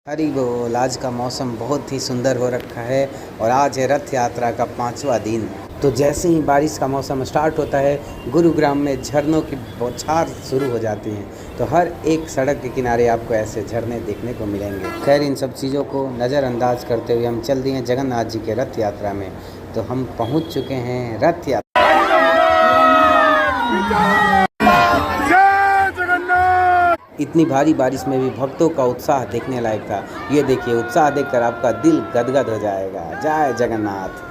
हरी बोल। आज का मौसम बहुत ही सुंदर हो रखा है और आज है रथ यात्रा का 5वां दिन। तो जैसे ही बारिश का मौसम स्टार्ट होता है गुरुग्राम में झरनों की बौछार शुरू हो जाती हैं। तो हर एक सड़क के किनारे आपको ऐसे झरने देखने को मिलेंगे। खैर इन सब चीज़ों को नज़रअंदाज करते हुए हम चल दिए हैं जगन्नाथ जी के रथ यात्रा में। तो हम पहुँच चुके हैं रथ यात्रा। इतनी भारी बारिश में भी भक्तों का उत्साह देखने लायक था। ये देखिए, उत्साह देखकर आपका दिल गदगद हो जाएगा। जय जगन्नाथ।